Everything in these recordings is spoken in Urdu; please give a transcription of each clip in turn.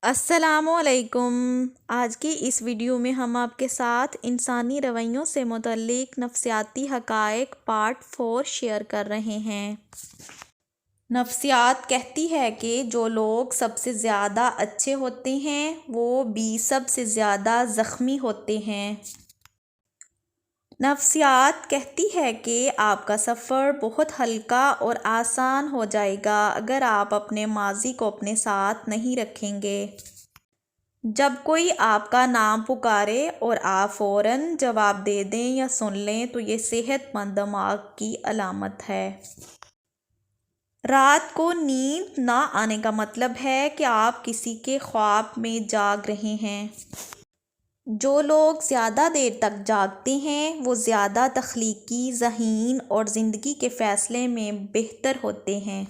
السلام علیکم۔ آج کی اس ویڈیو میں ہم آپ کے ساتھ انسانی رویوں سے متعلق نفسیاتی حقائق پارٹ 4 شیئر کر رہے ہیں۔ نفسیات کہتی ہے کہ جو لوگ سب سے زیادہ اچھے ہوتے ہیں وہ بھی سب سے زیادہ زخمی ہوتے ہیں۔ نفسیات کہتی ہے کہ آپ کا سفر بہت ہلکا اور آسان ہو جائے گا اگر آپ اپنے ماضی کو اپنے ساتھ نہیں رکھیں گے۔ جب کوئی آپ کا نام پکارے اور آپ فوراً جواب دے دیں یا سن لیں تو یہ صحت مند دماغ کی علامت ہے۔ رات کو نیند نہ آنے کا مطلب ہے کہ آپ کسی کے خواب میں جاگ رہے ہیں۔ جو لوگ زیادہ دیر تک جاگتے ہیں وہ زیادہ تخلیقی، ذہین اور زندگی کے فیصلے میں بہتر ہوتے ہیں۔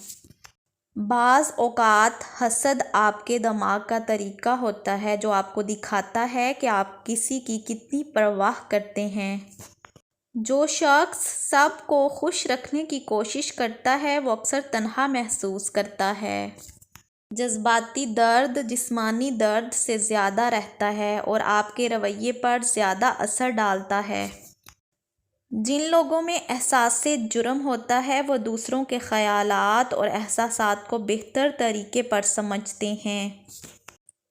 بعض اوقات حسد آپ کے دماغ کا طریقہ ہوتا ہے جو آپ کو دکھاتا ہے کہ آپ کسی کی کتنی پرواہ کرتے ہیں۔ جو شخص سب کو خوش رکھنے کی کوشش کرتا ہے وہ اکثر تنہا محسوس کرتا ہے۔ جذباتی درد جسمانی درد سے زیادہ رہتا ہے اور آپ کے رویے پر زیادہ اثر ڈالتا ہے۔ جن لوگوں میں احساس جرم ہوتا ہے وہ دوسروں کے خیالات اور احساسات کو بہتر طریقے پر سمجھتے ہیں۔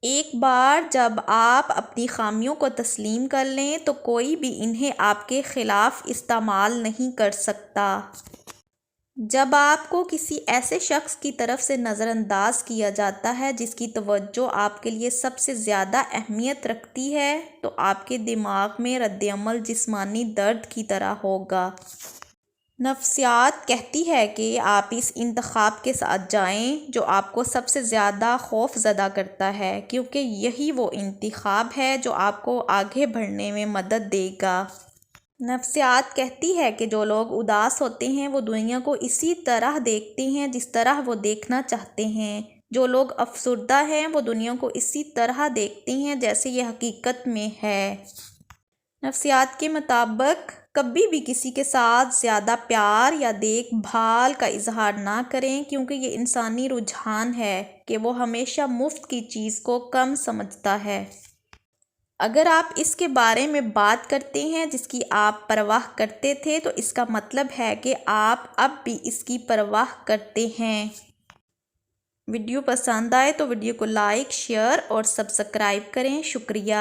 ایک بار جب آپ اپنی خامیوں کو تسلیم کر لیں تو کوئی بھی انہیں آپ کے خلاف استعمال نہیں کر سکتا۔ جب آپ کو کسی ایسے شخص کی طرف سے نظر انداز کیا جاتا ہے جس کی توجہ آپ کے لیے سب سے زیادہ اہمیت رکھتی ہے تو آپ کے دماغ میں رد عمل جسمانی درد کی طرح ہوگا۔ نفسیات کہتی ہے کہ آپ اس انتخاب کے ساتھ جائیں جو آپ کو سب سے زیادہ خوف زدہ کرتا ہے کیونکہ یہی وہ انتخاب ہے جو آپ کو آگے بڑھنے میں مدد دے گا۔ نفسیات کہتی ہے کہ جو لوگ اداس ہوتے ہیں وہ دنیا کو اسی طرح دیکھتے ہیں جس طرح وہ دیکھنا چاہتے ہیں۔ جو لوگ افسردہ ہیں وہ دنیا کو اسی طرح دیکھتے ہیں جیسے یہ حقیقت میں ہے۔ نفسیات کے مطابق کبھی بھی کسی کے ساتھ زیادہ پیار یا دیکھ بھال کا اظہار نہ کریں کیونکہ یہ انسانی رجحان ہے کہ وہ ہمیشہ مفت کی چیز کو کم سمجھتا ہے۔ اگر آپ اس کے بارے میں بات کرتے ہیں جس کی آپ پرواہ کرتے تھے تو اس کا مطلب ہے کہ آپ اب بھی اس کی پرواہ کرتے ہیں۔ ویڈیو پسند آئے تو ویڈیو کو لائک، شیئر اور سبسکرائب کریں۔ شکریہ۔